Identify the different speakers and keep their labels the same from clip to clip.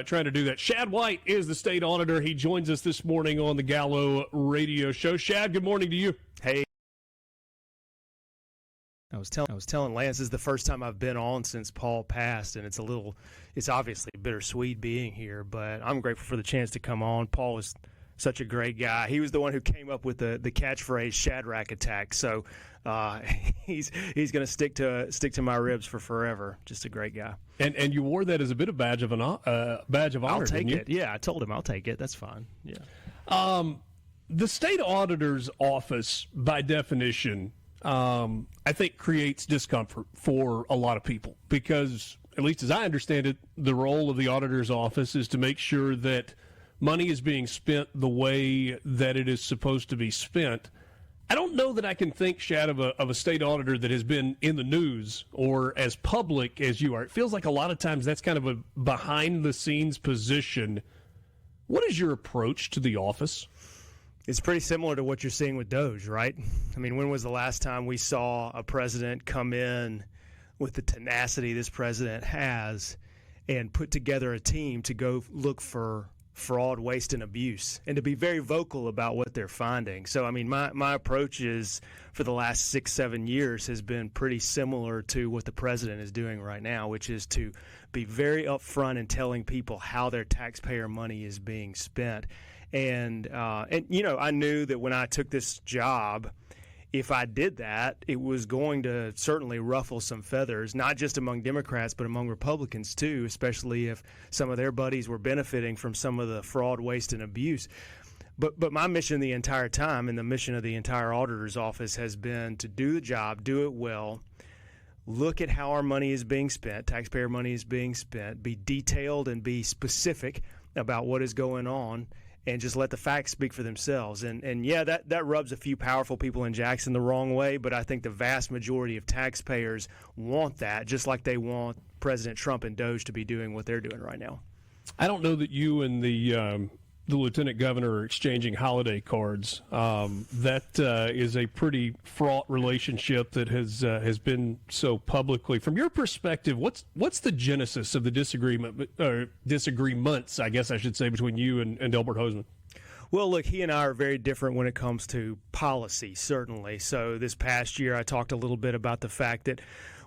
Speaker 1: Trying to do that. Shad White is the state auditor. He joins us this morning on the Gallo Radio Show. Shad, good morning to you.
Speaker 2: Hey. I was telling Lance, this is the first time I've been on since Paul passed, and it's obviously bittersweet being here, but I'm grateful for the chance to come on. Paul is such a great guy. He was the one who came up with the catchphrase Shadrack attack, so he's going to stick to my ribs for forever. Just a great guy.
Speaker 1: And you wore that as a bit of badge of honor.
Speaker 2: I'll take it. Yeah, I told him I'll take it. That's fine. Yeah.
Speaker 1: The state auditor's office, by definition, I think creates discomfort for a lot of people because, at least as I understand it, the role of the auditor's office is to make sure that money is being spent the way that it is supposed to be spent. I don't know that I can think, Shad, of a state auditor that has been in the news or as public as you are. It feels like a lot of times that's kind of a behind-the-scenes position. What is your approach to the office?
Speaker 2: It's pretty similar to what you're seeing with DOJ, right? I mean, when was the last time we saw a president come in with the tenacity this president has and put together a team to go look for fraud, waste, and abuse, and to be very vocal about what they're finding? So, I mean, my approach is for the last 6-7 years has been pretty similar to what the president is doing right now, which is to be very upfront in telling people how their taxpayer money is being spent. And you know, I knew that when I took this job, if I did that, it was going to certainly ruffle some feathers, not just among Democrats, but among Republicans too, especially if some of their buddies were benefiting from some of the fraud, waste, and abuse. But my mission the entire time, and the mission of the entire auditor's office, has been to do the job, do it well, look at how our money is being spent, taxpayer money is being spent, be detailed and be specific about what is going on, and just let the facts speak for themselves. And yeah, that rubs a few powerful people in Jackson the wrong way, but I think the vast majority of taxpayers want that, just like they want President Trump and DOJ to be doing what they're doing right now.
Speaker 1: I don't know that you and the lieutenant governor are exchanging holiday cards. That is a pretty fraught relationship that has been so publicly. From your perspective, what's the genesis of the disagreements, I guess I should say, between you and Delbert Hosemann?
Speaker 2: Well, look, he and I are very different when it comes to policy, certainly. So this past year, I talked a little bit about the fact that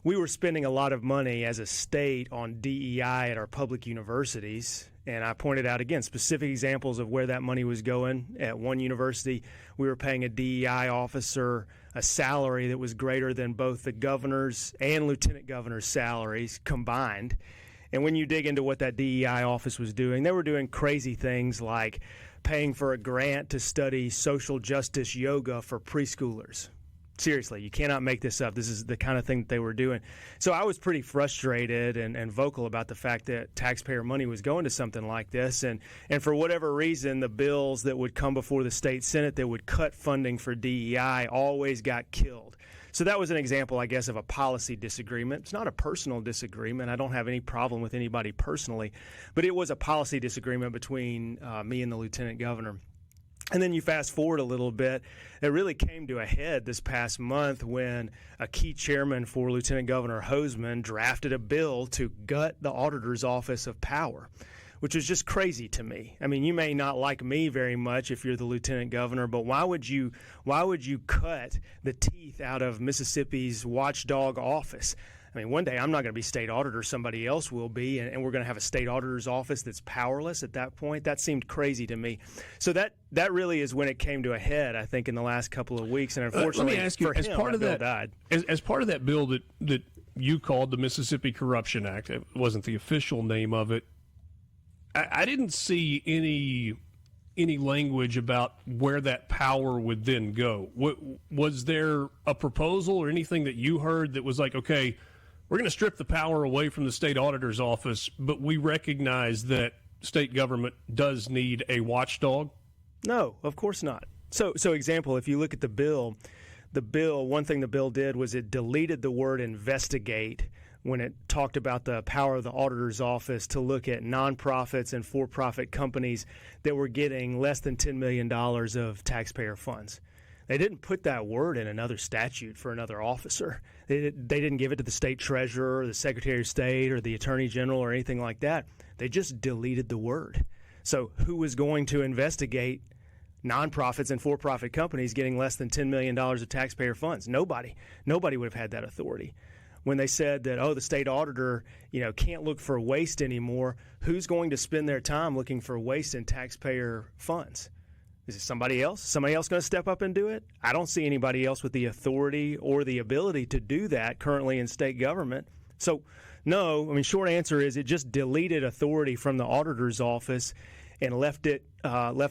Speaker 2: we were spending a lot of money as a state on DEI at our public universities. And I pointed out, again, specific examples of where that money was going. At one university, we were paying a DEI officer a salary that was greater than both the governor's and lieutenant governor's salaries combined. And when you dig into what that DEI office was doing, they were doing crazy things like paying for a grant to study social justice yoga for preschoolers. Seriously, you cannot make this up. This is the kind of thing that they were doing. So I was pretty frustrated and vocal about the fact that taxpayer money was going to something like this. And for whatever reason, the bills that would come before the state Senate that would cut funding for DEI always got killed. So that was an example, I guess, of a policy disagreement. It's not a personal disagreement. I don't have any problem with anybody personally. But it was a policy disagreement between me and the lieutenant governor. And then you fast forward a little bit, it really came to a head this past month when a key chairman for Lieutenant Governor Hosemann drafted a bill to gut the auditor's office of power, which is just crazy to me. I mean, you may not like me very much if you're the lieutenant governor, but why would you cut the teeth out of Mississippi's watchdog office? I mean, one day I'm not going to be state auditor, somebody else will be, and we're going to have a state auditor's office that's powerless at that point. That seemed crazy to me. So that really is when it came to a head, I think, in the last couple of weeks. And unfortunately,
Speaker 1: let me ask you, as part of that
Speaker 2: died.
Speaker 1: As part of that bill that you called the Mississippi Corruption Act, it wasn't the official name of it, I didn't see any language about where that power would then go. Was there a proposal or anything that you heard that was like, okay, we're going to strip the power away from the state auditor's office, but we recognize that state government does need a watchdog?
Speaker 2: No, of course not. So example, if you look at the bill, one thing the bill did was it deleted the word investigate when it talked about the power of the auditor's office to look at nonprofits and for-profit companies that were getting less than $10 million of taxpayer funds. They didn't put that word in another statute for another officer. They didn't give it to the state treasurer or the secretary of state or the attorney general or anything like that. They just deleted the word. So who was going to investigate nonprofits and for-profit companies getting less than $10 million of taxpayer funds? Nobody. Nobody would have had that authority. When they said that, the state auditor, can't look for waste anymore, who's going to spend their time looking for waste in taxpayer funds? Is it somebody else? Somebody else going to step up and do it? I don't see anybody else with the authority or the ability to do that currently in state government. So, no, short answer is it just deleted authority from the auditor's office and left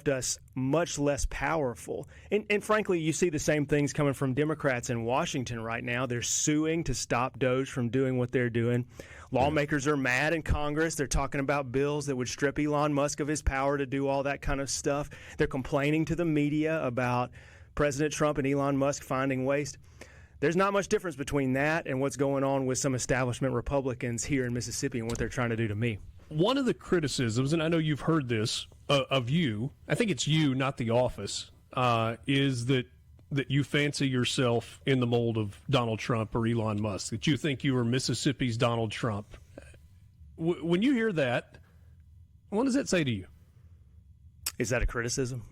Speaker 2: us much less powerful. And frankly, you see the same things coming from Democrats in Washington right now. They're suing to stop DOJ from doing what they're doing. Lawmakers are mad in Congress. They're talking about bills that would strip Elon Musk of his power to do all that kind of stuff. They're complaining to the media about President Trump and Elon Musk finding waste. There's not much difference between that and what's going on with some establishment Republicans here in Mississippi and what they're trying to do to me.
Speaker 1: One of the criticisms, and I know you've heard this of you, I think it's you, not the office, is that you fancy yourself in the mold of Donald Trump or Elon Musk, that you think you are Mississippi's Donald Trump. When you hear that, what does that say to you?
Speaker 2: Is that a criticism?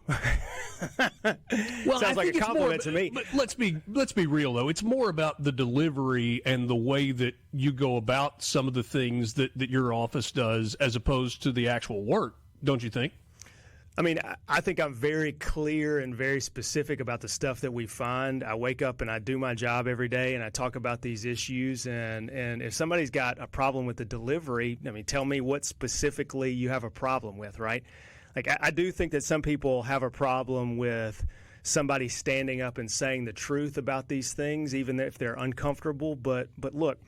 Speaker 1: Well,
Speaker 2: sounds like a compliment to me.
Speaker 1: But let's be real, though. It's more about the delivery and the way that you go about some of the things that your office does as opposed to the actual work, don't you think?
Speaker 2: I think I'm very clear and very specific about the stuff that we find. I wake up and I do my job every day and I talk about these issues. And if somebody's got a problem with the delivery, tell me what specifically you have a problem with, right? Like, I do think that some people have a problem with somebody standing up and saying the truth about these things, even if they're uncomfortable. But look,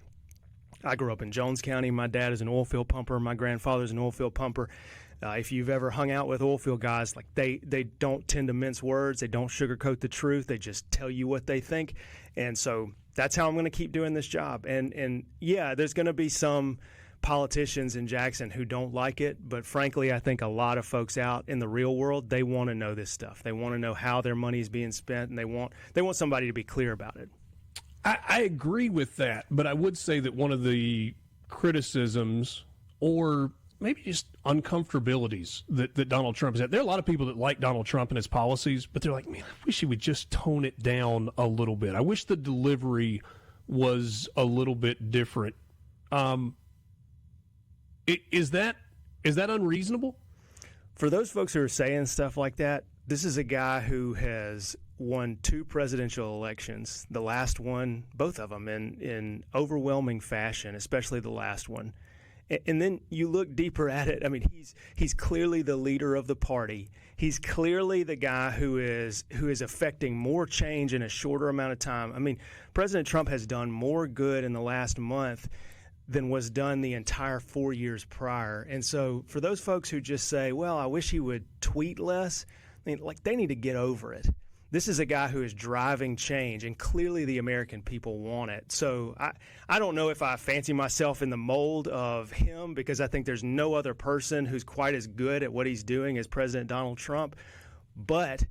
Speaker 2: I grew up in Jones County. My dad is an oil field pumper. My grandfather's an oil field pumper. If you've ever hung out with oil field guys, like they don't tend to mince words. They don't sugarcoat the truth. They just tell you what they think. And so that's how I'm going to keep doing this job. And yeah, there's going to be some politicians in Jackson who don't like it, but frankly, I think a lot of folks out in the real world, they want to know this stuff. They want to know how their money is being spent, and they want somebody to be clear about it.
Speaker 1: I agree with that, but I would say that one of the criticisms or maybe just uncomfortabilities that Donald Trump has had. There are a lot of people that like Donald Trump and his policies, but they're like, man, I wish he would just tone it down a little bit. I wish the delivery was a little bit different. Is that unreasonable?
Speaker 2: For those folks who are saying stuff like that, this is a guy who has won 2 presidential elections, the last one, both of them, in overwhelming fashion, especially the last one. And then you look deeper at it. He's clearly the leader of the party. He's clearly the guy who is affecting more change in a shorter amount of time. President Trump has done more good in the last month than was done the entire 4 years prior. And so for those folks who just say, well, I wish he would tweet less, they need to get over it. This is a guy who is driving change, and clearly the American people want it. So I don't know if I fancy myself in the mold of him, because I think there's no other person who's quite as good at what he's doing as President Donald Trump. But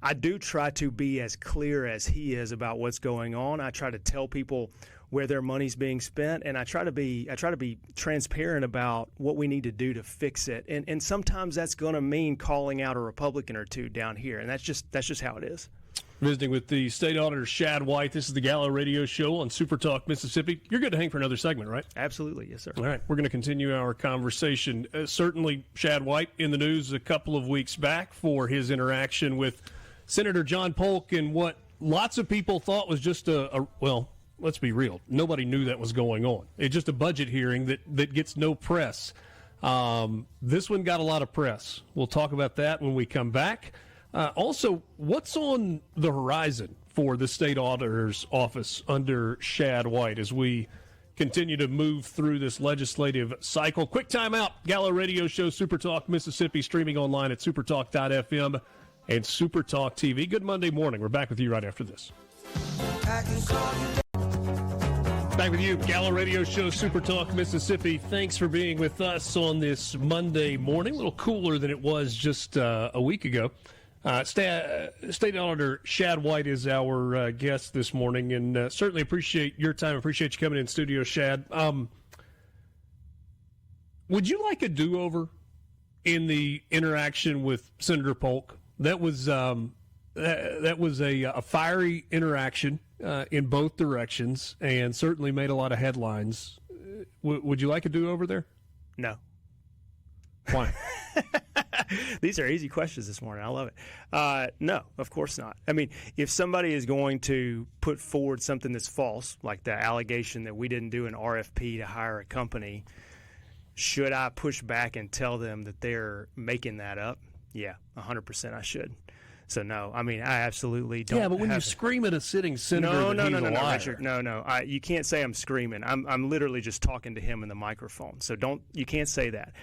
Speaker 2: I do try to be as clear as he is about what's going on. I try to tell people where their money's being spent, and I try to be transparent about what we need to do to fix it. And sometimes that's going to mean calling out a Republican or two down here, and that's just how it is.
Speaker 1: Visiting with the State Auditor Shad White. This is the Gallo Radio Show on SuperTalk Mississippi. You're good to hang for another segment, right?
Speaker 2: Absolutely, yes, sir.
Speaker 1: All right, we're going to continue our conversation. Certainly, Shad White in the news a couple of weeks back for his interaction with Senator John Polk and what lots of people thought was just let's be real. Nobody knew that was going on. It's just a budget hearing that gets no press. This one got a lot of press. We'll talk about that when we come back. Also, what's on the horizon for the state auditor's office under Shad White as we continue to move through this legislative cycle? Quick timeout. Gallo Radio Show, SuperTalk Mississippi, streaming online at supertalk.fm and SuperTalk TV. Good Monday morning. We're back with you right after this. Back with you, Gallo Radio Show, SuperTalk Mississippi. Thanks for being with us on this Monday morning. A little cooler than it was just a week ago. State Auditor Shad White is our guest this morning, and certainly appreciate your time. Appreciate you coming in studio, Shad. Would you like a do-over in the interaction with Senator Polk? That was a fiery interaction in both directions, and certainly made a lot of headlines. Would you like a do-over there?
Speaker 2: No.
Speaker 1: Why?
Speaker 2: These are easy questions this morning. I love it. No, of course not. I mean, if somebody is going to put forward something that's false, like the allegation that we didn't do an RFP to hire a company, should I push back and tell them that they're making that up? Yeah, 100% I should. So, no, I mean, I absolutely don't.
Speaker 1: Yeah, but when you scream at a sitting senator
Speaker 2: no,
Speaker 1: he's a liar.
Speaker 2: Richard, no. You can't say I'm screaming. I'm literally just talking to him in the microphone. So you can't say that.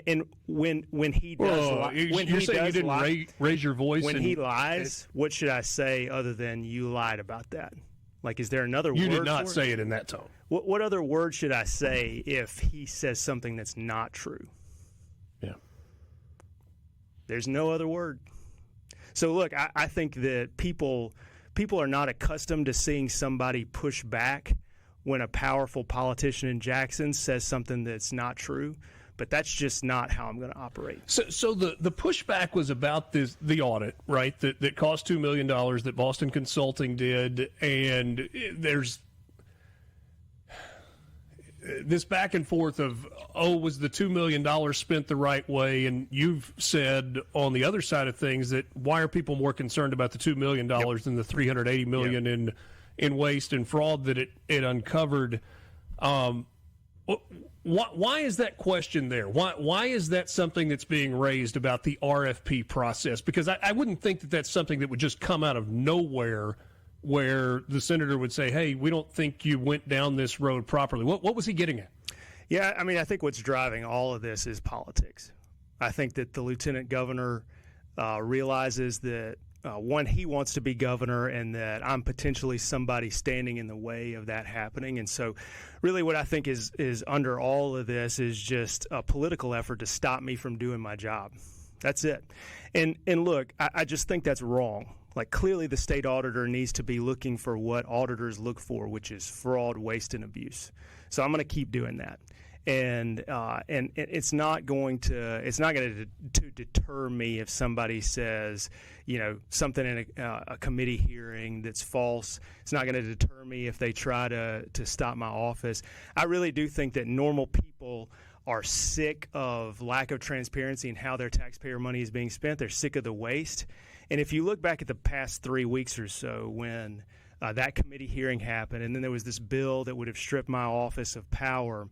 Speaker 2: And when he does,
Speaker 1: you're saying you didn't raise your voice
Speaker 2: when he lies, what should I say other than you lied about that? Like, is there another word?
Speaker 1: You did not say it in that tone.
Speaker 2: What other word should I say if he says something that's not true?
Speaker 1: Yeah.
Speaker 2: There's no other word. So, look, I think that people are not accustomed to seeing somebody push back when a powerful politician in Jackson says something that's not true. But that's just not how I'm going to operate.
Speaker 1: So the pushback was about the audit, right, that cost $2 million that Boston Consulting did, and there's this back and forth of, was the $2 million spent the right way? And you've said on the other side of things that why are people more concerned about the $2 million than the $380 million in waste and fraud that it uncovered? Why is that question there? Why is that something that's being raised about the RFP process? Because I wouldn't think that that's something that would just come out of nowhere where the senator would say, hey, we don't think you went down this road properly. What was he getting at?
Speaker 2: Yeah, I mean, I think what's driving all of this is politics. I think that the lieutenant governor realizes that, one, he wants to be governor and that I'm potentially somebody standing in the way of that happening. And so really what I think is under all of this is just a political effort to stop me from doing my job. That's it. And look, I just think that's wrong. Like, clearly the state auditor needs to be looking for what auditors look for, which is fraud, waste, and abuse. So I'm going to keep doing that. And it's not going to deter me if somebody says, something in a committee hearing that's false. It's not going to deter me if they try to stop my office. I really do think that normal people are sick of lack of transparency in how their taxpayer money is being spent. They're sick of the waste. And if you look back at the past 3 weeks or so when that committee hearing happened, and then there was this bill that would have stripped my office of power,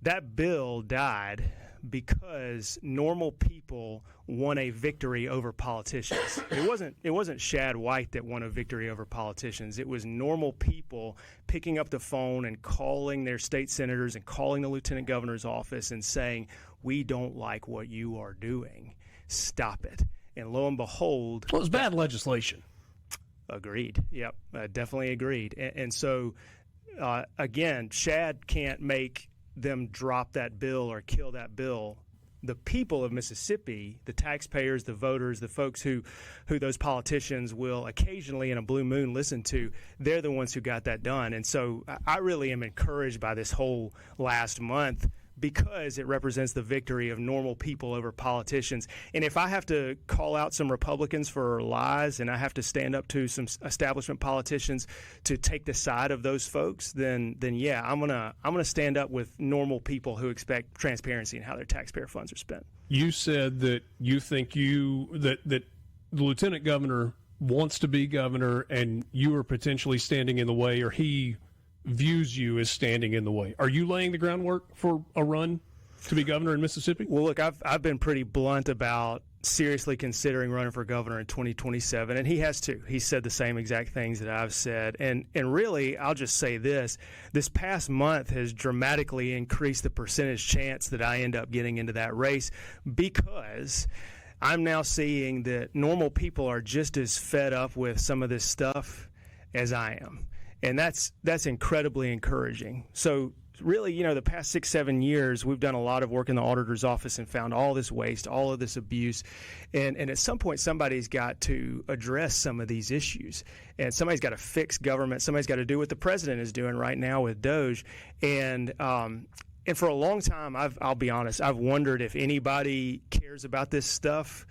Speaker 2: that bill died because normal people won a victory over politicians. It wasn't Shad White that won a victory over politicians. It was normal people picking up the phone and calling their state senators and calling the lieutenant governor's office and saying, we don't like what you are doing. Stop it. And lo and behold,
Speaker 1: well, it was bad legislation.
Speaker 2: Agreed. Yep, definitely agreed. And so, again, Shad can't make them drop that bill or kill that bill. The people of Mississippi, the taxpayers, the voters, the folks who those politicians will occasionally in a blue moon listen to, they're the ones who got that done. And so I really am encouraged by this whole last month because it represents the victory of normal people over politicians. And if I have to call out some Republicans for lies and I have to stand up to some establishment politicians to take the side of those folks, then yeah, I'm gonna stand up with normal people who expect transparency in how their taxpayer funds are spent.
Speaker 1: You said that you think that the lieutenant governor wants to be governor and you are potentially standing in the way, or he views you as standing in the way. Are you laying the groundwork for a run to be governor in Mississippi?
Speaker 2: Well, look, I've been pretty blunt about seriously considering running for governor in 2027, and he has too. He said the same exact things that I've said. And really, I'll just say this past month has dramatically increased the percentage chance that I end up getting into that race because I'm now seeing that normal people are just as fed up with some of this stuff as I am. And that's incredibly encouraging. So really, the past 6-7 years, we've done a lot of work in the auditor's office and found all this waste, all of this abuse. And at some point, somebody's got to address some of these issues. And somebody's got to fix government. Somebody's got to do what the president is doing right now with DOJ. And for a long time, I'll be honest, I've wondered if anybody cares about this stuff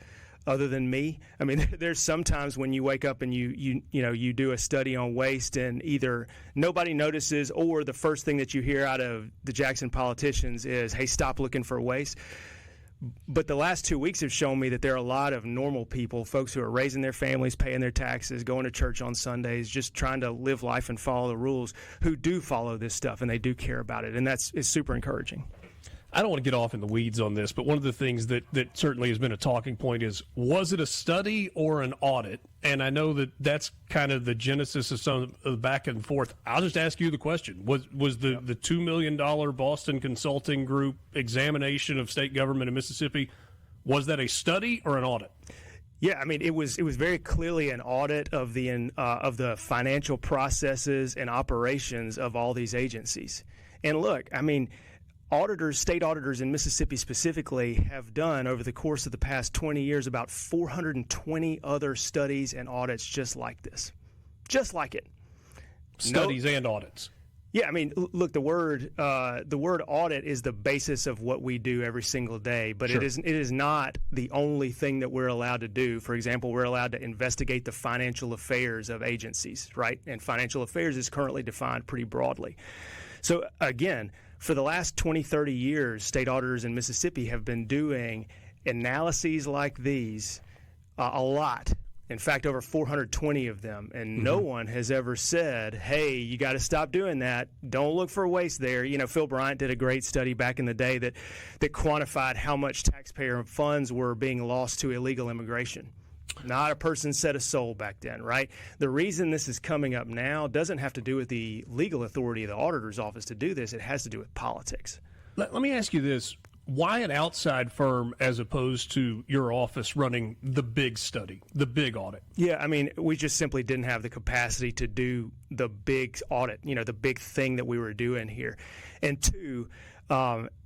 Speaker 2: other than me. I mean, there's sometimes when you wake up and you do a study on waste and either nobody notices or the first thing that you hear out of the Jackson politicians is, hey, stop looking for waste. But the last 2 weeks have shown me that there are a lot of normal people, folks who are raising their families, paying their taxes, going to church on Sundays, just trying to live life and follow the rules, who do follow this stuff and they do care about it. And it's super encouraging.
Speaker 1: I don't want to get off in the weeds on this, but one of the things that certainly has been a talking point is, was it a study or an audit? And I know that's kind of the genesis of some of the back and forth. I'll just ask you the question. Was the $2 million Boston Consulting Group examination of state government in Mississippi, was that a study or an audit?
Speaker 2: Yeah, I mean, it was very clearly an audit of the financial processes and operations of all these agencies. And look, I mean, state auditors in Mississippi specifically, have done over the course of the past 20 years about 420 other studies and audits just like this. Just like it.
Speaker 1: Studies and audits.
Speaker 2: Yeah, I mean, look, the word audit is the basis of what we do every single day, but
Speaker 1: Sure.
Speaker 2: it is not the only thing that we're allowed to do. For example, we're allowed to investigate the financial affairs of agencies, right? And financial affairs is currently defined pretty broadly. So again, for the last 20, 30 years, state auditors in Mississippi have been doing analyses like these a lot. In fact, over 420 of them. And no one has ever said, hey, you got to stop doing that. Don't look for waste there. Phil Bryant did a great study back in the day that quantified how much taxpayer funds were being lost to illegal immigration. Not a person said a soul back then, right? The reason this is coming up now doesn't have to do with the legal authority of the auditor's office to do this. It has to do with politics.
Speaker 1: Let me ask you this. Why an outside firm as opposed to your office running the big study, the big audit?
Speaker 2: Yeah, I mean, we just simply didn't have the capacity to do the big audit, the big thing that we were doing here. And two,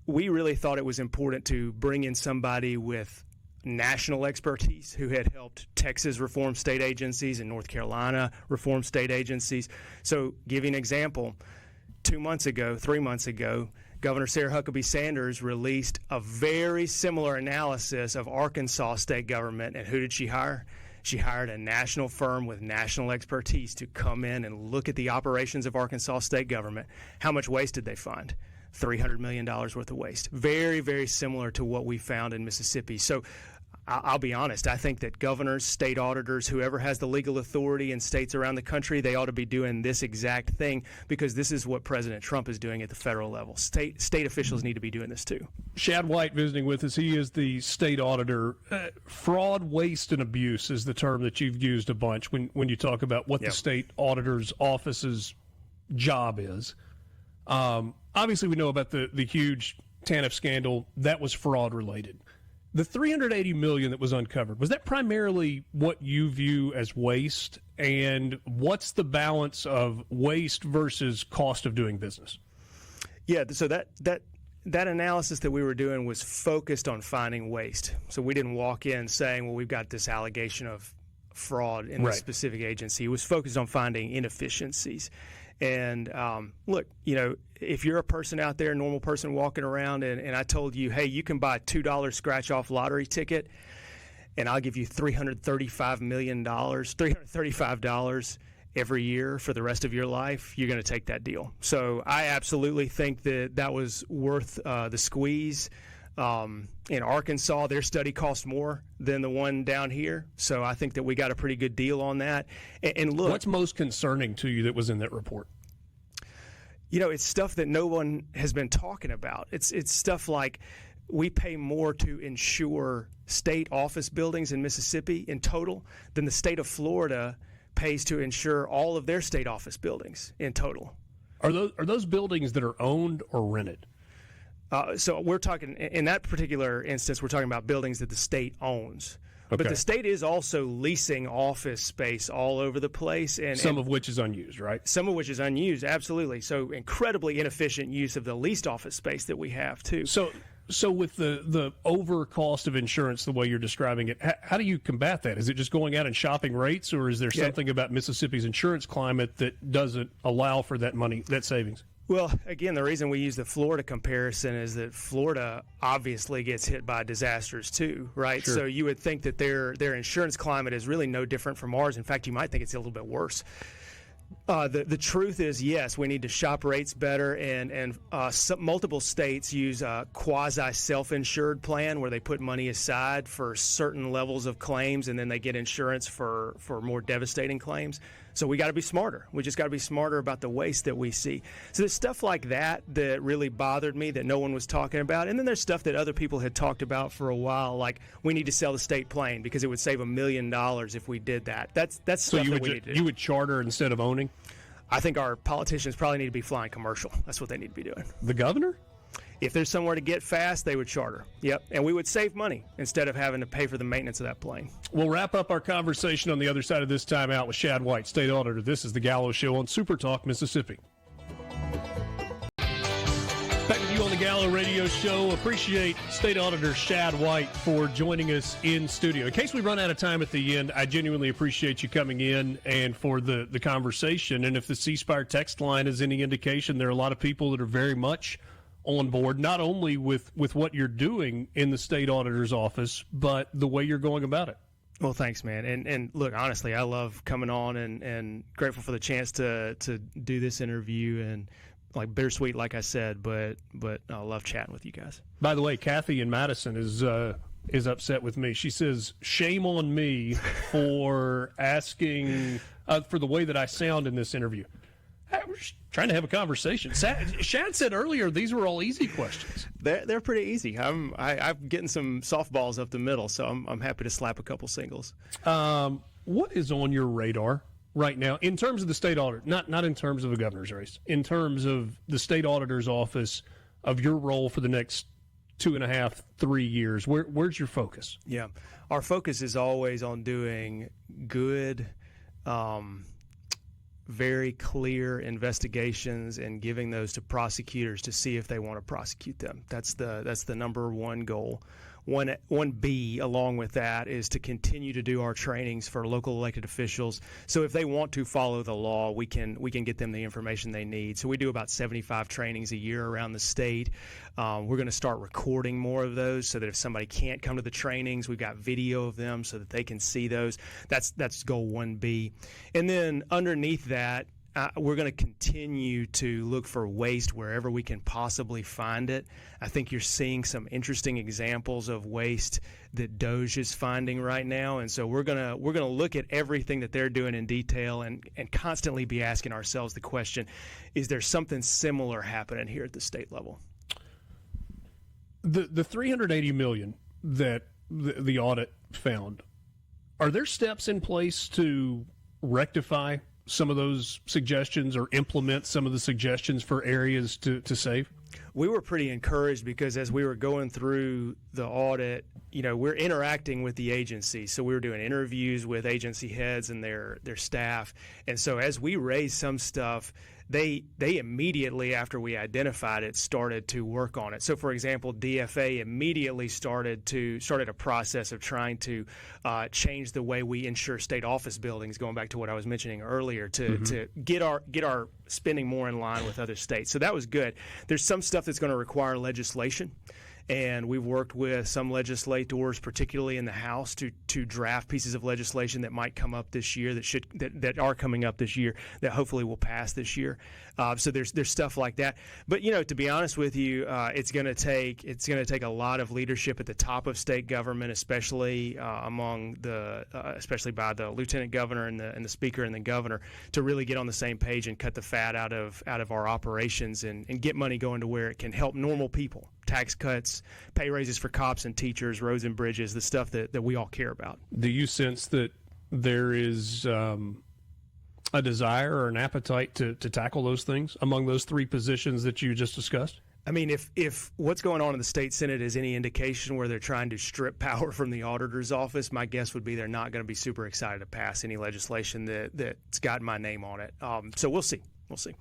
Speaker 2: we really thought it was important to bring in somebody with national expertise who had helped Texas reform state agencies and North Carolina reform state agencies. So, give you an example, 3 months ago, Governor Sarah Huckabee Sanders released a very similar analysis of Arkansas state government. And who did she hire? She hired a national firm with national expertise to come in and look at the operations of Arkansas state government. How much waste did they find? $300 million worth of waste. Very, very similar to what we found in Mississippi. So I'll be honest, I think that governors, state auditors, whoever has the legal authority in states around the country, they ought to be doing this exact thing, because this is what President Trump is doing at the federal level. State officials need to be doing this too.
Speaker 1: Shad White visiting with us. He is the state auditor. Fraud, waste, and abuse is the term that you've used a bunch when you talk about what the state auditor's office's job is. Obviously, we know about the huge TANF scandal. That was fraud related. The $380 million that was uncovered, was that primarily what you view as waste? And what's the balance of waste versus cost of doing business?
Speaker 2: Yeah, so that analysis that we were doing was focused on finding waste. So we didn't walk in saying, well, we've got this allegation of fraud in this specific agency. It was focused on finding inefficiencies. And look, if you're a person out there, a normal person walking around, and I told you, hey, you can buy a $2 scratch-off lottery ticket, and I'll give you $335 million, $335 every year for the rest of your life, you're going to take that deal. So I absolutely think that was worth the squeeze. In Arkansas, their study cost more than the one down here, so I think that we got a pretty good deal on that. And look,
Speaker 1: what's most concerning to you that was in that report?
Speaker 2: It's stuff that no one has been talking about. It's stuff like we pay more to insure state office buildings in Mississippi in total than the state of Florida pays to insure all of their state office buildings in total.
Speaker 1: Are those buildings that are owned or rented?
Speaker 2: So we're talking, in that particular instance, we're talking about buildings that the state owns.
Speaker 1: Okay.
Speaker 2: But the state is also leasing office space all over the place. And
Speaker 1: some of which is unused, right?
Speaker 2: Some of which is unused, absolutely. So incredibly inefficient use of the leased office space that we have, too.
Speaker 1: So with the over cost of insurance, the way you're describing it, how do you combat that? Is it just going out and shopping rates, or is there something about Mississippi's insurance climate that doesn't allow for that money, that savings?
Speaker 2: Well, again, the reason we use the Florida comparison is that Florida obviously gets hit by disasters too, right?
Speaker 1: Sure.
Speaker 2: So you would think that their insurance climate is really no different from ours. In fact, you might think it's a little bit worse. The truth is, yes, we need to shop rates better, and multiple states use a quasi self-insured plan where they put money aside for certain levels of claims, and then they get insurance for more devastating claims. So we got to be smarter. We just got to be smarter about the waste that we see. So there's stuff like that that really bothered me that no one was talking about. And then there's stuff that other people had talked about for a while, like we need to sell the state plane because it would save $1 million if we did that. That's
Speaker 1: so
Speaker 2: stuff that we need to do.
Speaker 1: You would charter instead of owning?
Speaker 2: I think our politicians probably need to be flying commercial. That's what they need to be doing.
Speaker 1: The governor?
Speaker 2: If there's somewhere to get fast, they would charter. Yep. And we would save money instead of having to pay for the maintenance of that plane. We'll
Speaker 1: wrap up our conversation on the other side of this timeout with Shad White, State Auditor. This is the Gallo Show on SuperTalk, Mississippi. Back with you on the Gallo Radio Show. Appreciate State Auditor Shad White for joining us in studio. In case we run out of time at the end, I genuinely appreciate you coming in and for the conversation. And if the C Spire text line is any indication, there are a lot of people that are very much on board, not only with what you're doing in the state auditor's office, but the way you're going about it.
Speaker 2: Well, thanks, man. And look, honestly, I love coming on and grateful for the chance to do this interview, and like bittersweet, like I said, but I love chatting with you guys.
Speaker 1: By the way, Kathy in Madison is upset with me. She says, shame on me for asking for the way that I sound in this interview. We're just trying to have a conversation. Shad said earlier these were all easy questions.
Speaker 2: They're pretty easy. I'm getting some softballs up the middle, so I'm happy to slap a couple singles.
Speaker 1: What is on your radar right now in terms of the state audit? Not in terms of a governor's race. In terms of the state auditor's office, of your role for the next 2.5, 3 years. Where's your focus?
Speaker 2: Yeah, our focus is always on doing good. Very clear investigations and giving those to prosecutors to see if they want to prosecute them. That's the number one goal. 1B along with that is to continue to do our trainings for local elected officials. So if they want to follow the law, we can get them the information they need. So we do about 75 trainings a year around the state. We're going to start recording more of those so that if somebody can't come to the trainings, we've got video of them so that they can see those. That's goal 1B. And then underneath that, we're going to continue to look for waste wherever we can possibly find it. I think you're seeing some interesting examples of waste that DOJ is finding right now, and so we're gonna look at everything that they're doing in detail and constantly be asking ourselves the question: is there something similar happening here at the state level?
Speaker 1: The $380 million that the audit found, are there steps in place to rectify some of those suggestions or implement some of the suggestions for areas to save?
Speaker 2: We were pretty encouraged because as we were going through the audit, we're interacting with the agency. So we were doing interviews with agency heads and their staff. And so as we raised some stuff, they immediately, after we identified it, started to work on it. So, for example, DFA immediately started a process of trying to change the way we insure state office buildings, going back to what I was mentioning earlier, to get our spending more in line with other states. So that was good. There's some stuff that's going to require legislation. And we've worked with some legislators, particularly in the House, to draft pieces of legislation that might come up this year, that are coming up this year, that hopefully will pass this year. So there's stuff like that. But to be honest with you, it's going to take a lot of leadership at the top of state government, especially especially by the lieutenant governor and the speaker and the governor, to really get on the same page and cut the fat out of our operations and get money going to where it can help normal people. Tax cuts, pay raises for cops and teachers, roads and bridges, the stuff that we all care about.
Speaker 1: Do you sense that there is a desire or an appetite to tackle those things among those three positions that you just discussed?
Speaker 2: I mean, if what's going on in the state Senate is any indication where they're trying to strip power from the auditor's office, my guess would be they're not going to be super excited to pass any legislation that's got my name on it. So we'll see. We'll see.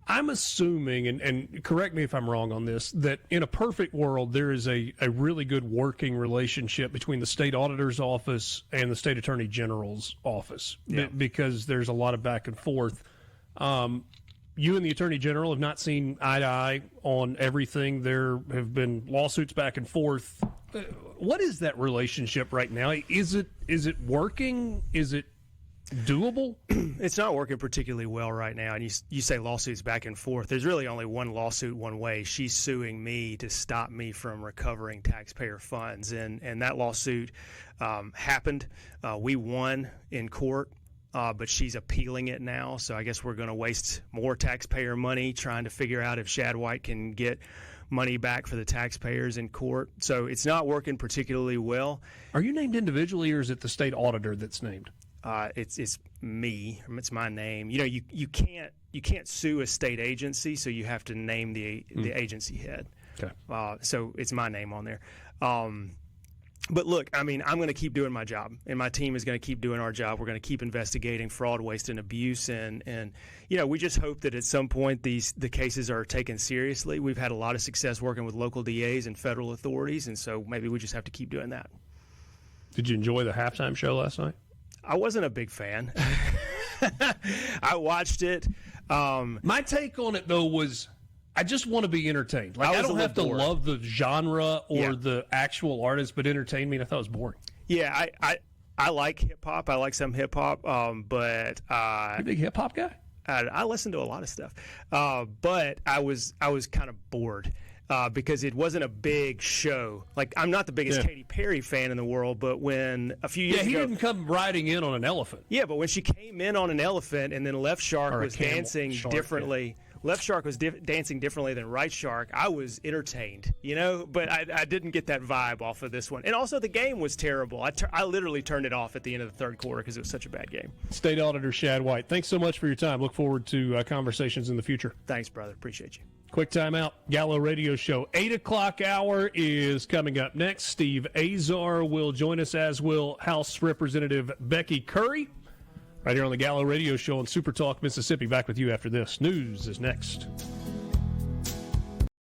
Speaker 1: I'm assuming, and correct me if I'm wrong on this, that in a perfect world, there is a really good working relationship between the state auditor's office and the state attorney general's office, because there's a lot of back and forth. You and the attorney general have not seen eye to eye on everything. There have been lawsuits back and forth. What is that relationship right now? Is it working? Is it doable?
Speaker 2: It's not working particularly well right now. And you say lawsuits back and forth. There's really only one lawsuit one way. She's suing me to stop me from recovering taxpayer funds. And that lawsuit happened. We won in court. But she's appealing it now, so I guess we're going to waste more taxpayer money trying to figure out if Shad White can get money back for the taxpayers in court. So it's not working particularly well.
Speaker 1: Are you named individually, or is it the state auditor that's named?
Speaker 2: It's me. It's my name. You know, you can't sue a state agency, so you have to name the agency head.
Speaker 1: Okay.
Speaker 2: So it's my name on there. But look, I mean, I'm going to keep doing my job, and my team is going to keep doing our job. We're going to keep investigating fraud, waste, and abuse, and you know, we just hope that at some point the cases are taken seriously. We've had a lot of success working with local DAs and federal authorities, and so maybe we just have to keep doing that.
Speaker 1: Did you enjoy the halftime show last night?
Speaker 2: I wasn't a big fan. I watched it.
Speaker 1: My take on it, though, was I just want to be entertained. Like, I don't have to love the genre or the actual artist, but entertain me, and I thought it was boring.
Speaker 2: Yeah, I like hip-hop. I like some hip-hop, but
Speaker 1: you a big hip-hop guy?
Speaker 2: I listen to a lot of stuff. But I was kind of bored. Because it wasn't a big show. Like, I'm not the biggest Katy Perry fan in the world, but when a few years ago...
Speaker 1: Yeah, he didn't come riding in on an elephant.
Speaker 2: Yeah, but when she came in on an elephant and then Left Shark was dancing differently... Yeah. Left Shark was dancing differently than Right Shark. I was entertained, you know, but I didn't get that vibe off of this one. And also the game was terrible. I literally turned it off at the end of the third quarter because it was such a bad game.
Speaker 1: State Auditor Shad White, thanks so much for your time. Look forward to conversations in the future.
Speaker 2: Thanks, brother. Appreciate you.
Speaker 1: Quick timeout. Gallo Radio Show. 8 o'clock hour is coming up next. Steve Azar will join us, as will House Representative Becky Curry. Right here on the Gallo Radio Show on SuperTalk Mississippi. Back with you after this. News is next.